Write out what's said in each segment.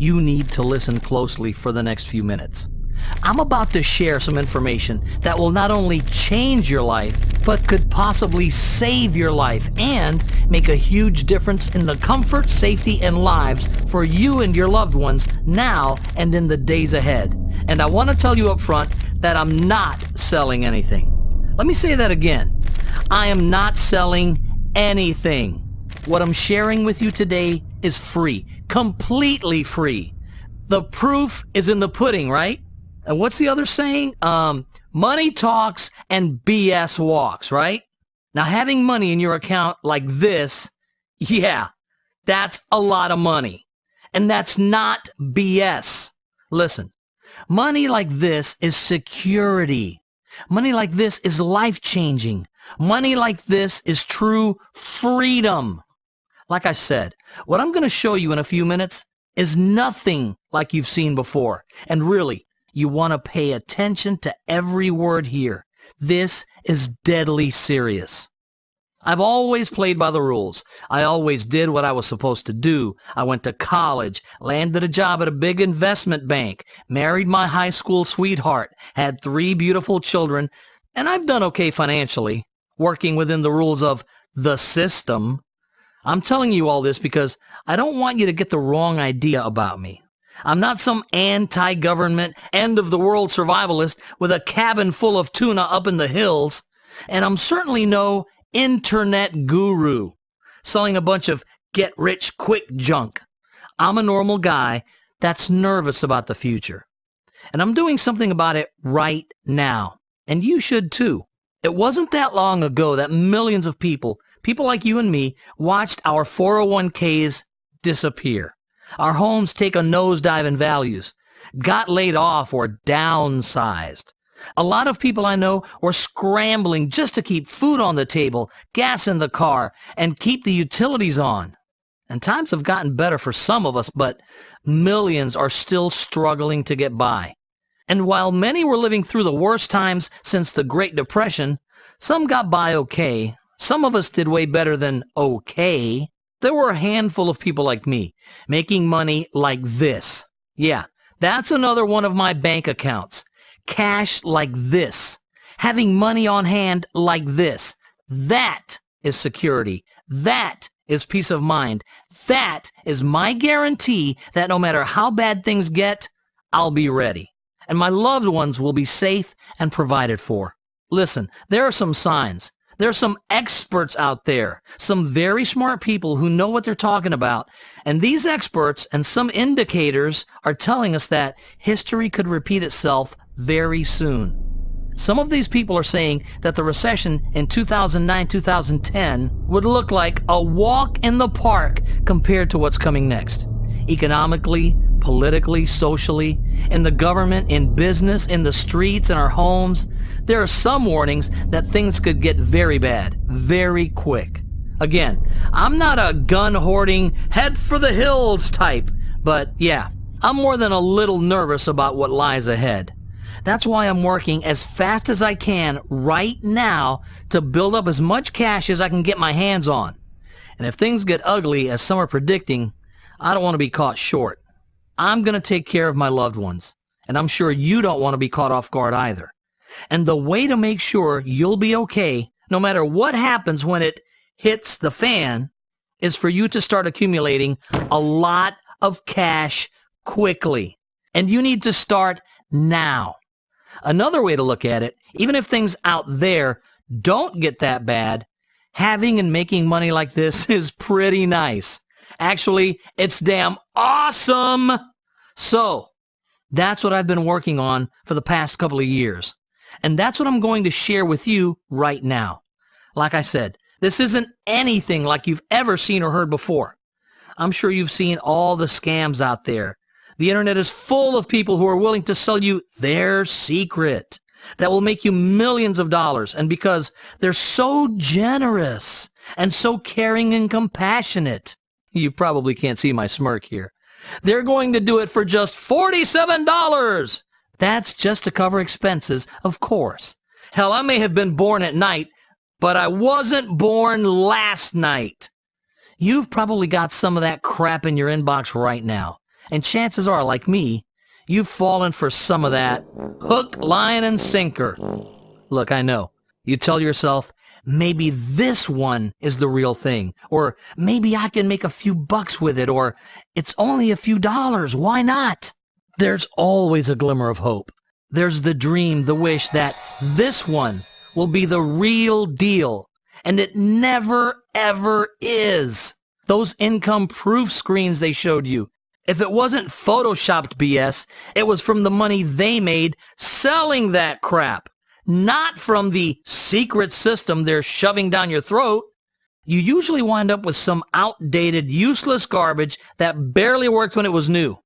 you need to listen closely for the next few minutes. I'm about to share some information that will not only change your life, but could possibly save your life and make a huge difference in the comfort, safety, and lives for you and your loved ones now and in the days ahead. And I want to tell you up front that I'm not selling anything. Let me say that again. I am not selling anything. What I'm sharing with you today is free, completely free. The proof is in the pudding, right? And what's the other saying? Money talks and BS walks, right? Now, having money in your account like this, yeah, that's a lot of money. And that's not BS. Listen, money like this is security. Money like this is life-changing. Money like this is true freedom. Like I said, what I'm going to show you in a few minutes is nothing like you've seen before. And really, you want to pay attention to every word here. This is deadly serious. I've always played by the rules. I always did what I was supposed to do. I went to college, landed a job at a big investment bank, married my high school sweetheart, had 3 beautiful children, and I've done okay financially, working within the rules of the system. I'm telling you all this because I don't want you to get the wrong idea about me. I'm not some anti-government, end-of-the-world survivalist with a cabin full of tuna up in the hills. And I'm certainly no internet guru selling a bunch of get-rich-quick junk. I'm a normal guy that's nervous about the future. And I'm doing something about it right now. And you should too. It wasn't that long ago that millions of people like you and me, watched our 401ks disappear. Our homes take a nosedive in values, got laid off or downsized. A lot of people I know were scrambling just to keep food on the table, gas in the car, and keep the utilities on. And times have gotten better for some of us, but millions are still struggling to get by. And while many were living through the worst times since the Great Depression, some got by okay. Some of us did way better than okay. There were a handful of people like me, making money like this. Yeah, that's another one of my bank accounts. Cash like this. Having money on hand like this. That is security. That is peace of mind. That is my guarantee that no matter how bad things get, I'll be ready. And my loved ones will be safe and provided for. Listen, there are some signs. There are some experts out there, some very smart people who know what they're talking about. And these experts and some indicators are telling us that history could repeat itself very soon. Some of these people are saying that the recession in 2009-2010 would look like a walk in the park compared to what's coming next. Economically, politically, socially, in the government, in business, in the streets, in our homes. There are some warnings that things could get very bad, very quick. Again, I'm not a gun-hoarding, head-for-the-hills type, but yeah, I'm more than a little nervous about what lies ahead. That's why I'm working as fast as I can right now to build up as much cash as I can get my hands on. And if things get ugly, as some are predicting, I don't want to be caught short. I'm going to take care of my loved ones, and I'm sure you don't want to be caught off guard either. And the way to make sure you'll be okay, no matter what happens when it hits the fan, is for you to start accumulating a lot of cash quickly. And you need to start now. Another way to look at it, even if things out there don't get that bad, having and making money like this is pretty nice. Actually, it's damn awesome. So, that's what I've been working on for the past couple of years. And that's what I'm going to share with you right now. Like I said, this isn't anything like you've ever seen or heard before. I'm sure you've seen all the scams out there. The internet is full of people who are willing to sell you their secret that will make you millions of dollars. And because they're so generous and so caring and compassionate, you probably can't see my smirk here, they're going to do it for just $47. That's just to cover expenses, of course. Hell, I may have been born at night, but I wasn't born last night. You've probably got some of that crap in your inbox right now. And chances are, like me, you've fallen for some of that hook, line, and sinker. Look, I know. You tell yourself, maybe this one is the real thing, or maybe I can make a few bucks with it, or it's only a few dollars, why not? There's always a glimmer of hope. There's the dream, the wish that this one will be the real deal, and it never, ever is. Those income proof screens they showed you, if it wasn't photoshopped BS, it was from the money they made selling that crap, not from the secret system they're shoving down your throat. You usually wind up with some outdated, useless garbage that barely worked when it was new.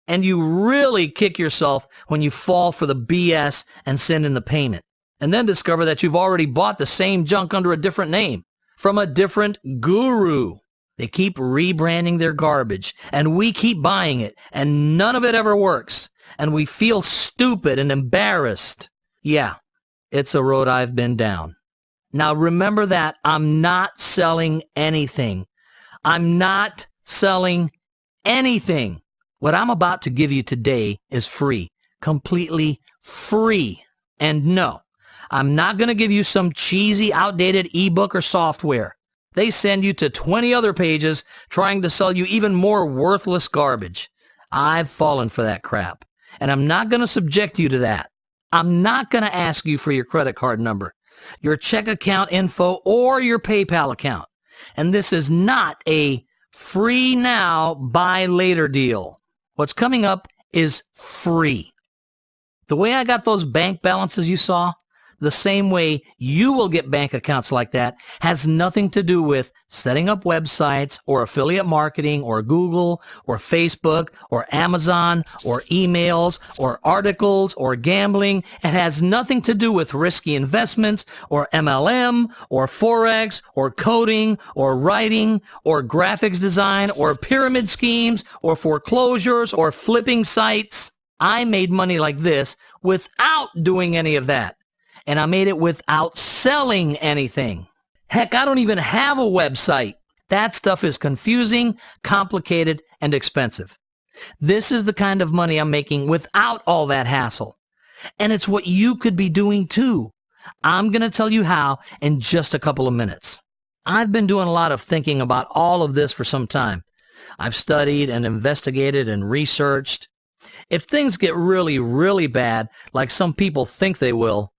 And you really kick yourself when you fall for the BS and send in the payment, and then discover that you've already bought the same junk under a different name, from a different guru. They keep rebranding their garbage, and we keep buying it, and none of it ever works, and we feel stupid and embarrassed. Yeah, it's a road I've been down. Now remember that I'm not selling anything. I'm not selling anything. What I'm about to give you today is free, completely free. And no, I'm not going to give you some cheesy, outdated ebook or software. They send you to 20 other pages trying to sell you even more worthless garbage. I've fallen for that crap, and I'm not going to subject you to that. I'm not going to ask you for your credit card number, your check account info, or your PayPal account. And this is not a free now, buy later deal. What's coming up is free. The way I got those bank balances you saw, the same way you will get bank accounts like that, has nothing to do with setting up websites or affiliate marketing or Google or Facebook or Amazon or emails or articles or gambling. It has nothing to do with risky investments or MLM or Forex or coding or writing or graphics design or pyramid schemes or foreclosures or flipping sites. I made money like this without doing any of that. And I made it without selling anything. Heck, I don't even have a website. That stuff is confusing, complicated, and expensive. This is the kind of money I'm making without all that hassle. And it's what you could be doing too. I'm going to tell you how in just a couple of minutes. I've been doing a lot of thinking about all of this for some time. I've studied and investigated and researched. If things get really, really bad, like some people think they will,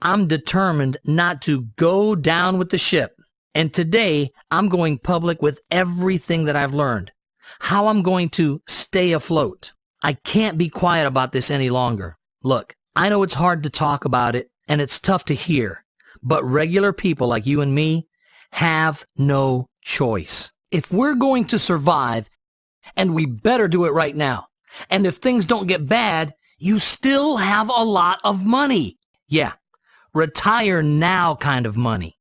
I'm determined not to go down with the ship. And today, I'm going public with everything that I've learned. How I'm going to stay afloat. I can't be quiet about this any longer. Look, I know it's hard to talk about it, and it's tough to hear. But regular people like you and me have no choice. If we're going to survive, and we better do it right now. And if things don't get bad, you still have a lot of money. Yeah. Retire now kind of money.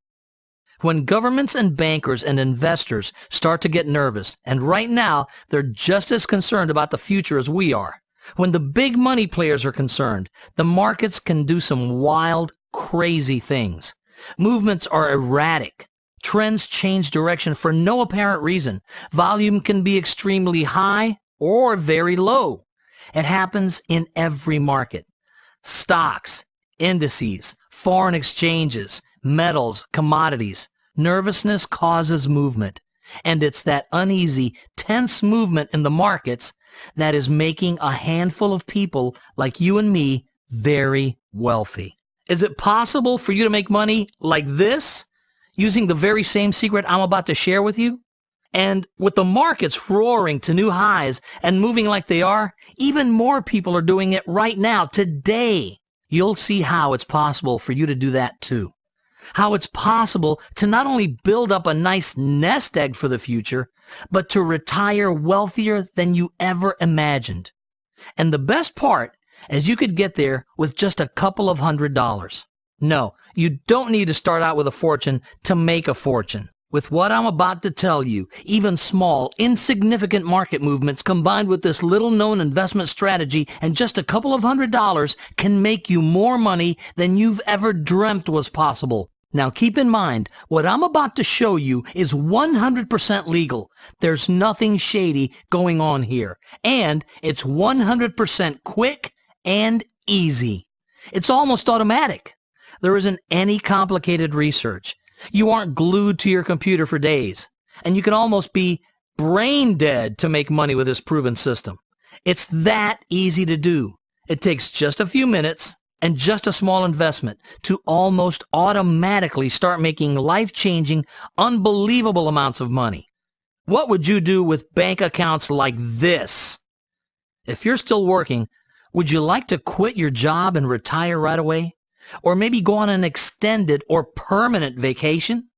When governments and bankers and investors start to get nervous, and right now they're just as concerned about the future as we are, when the big money players are concerned, the markets can do some wild, crazy things. Movements are erratic. Trends change direction for no apparent reason. Volume can be extremely high or very low. It happens in every market. Stocks, indices, foreign exchanges, metals, commodities. Nervousness causes movement, and it's that uneasy, tense movement in the markets that is making a handful of people like you and me very wealthy. Is it possible for you to make money like this, using the very same secret I'm about to share with you? And with the markets roaring to new highs and moving like they are, even more people are doing it right now, today. You'll see how it's possible for you to do that too. How it's possible to not only build up a nice nest egg for the future, but to retire wealthier than you ever imagined. And the best part is you could get there with just a couple of $100s. No, you don't need to start out with a fortune to make a fortune. With what I'm about to tell you, even small, insignificant market movements combined with this little-known investment strategy and just a couple of $100s can make you more money than you've ever dreamt was possible. Now keep in mind, what I'm about to show you is 100% legal. There's nothing shady going on here. And it's 100% quick and easy. It's almost automatic. There isn't any complicated research. You aren't glued to your computer for days. And you can almost be brain dead to make money with this proven system. It's that easy to do. It takes just a few minutes and just a small investment to almost automatically start making life-changing, unbelievable amounts of money. What would you do with bank accounts like this? If you're still working, would you like to quit your job and retire right away? Or maybe go on an extended or permanent vacation?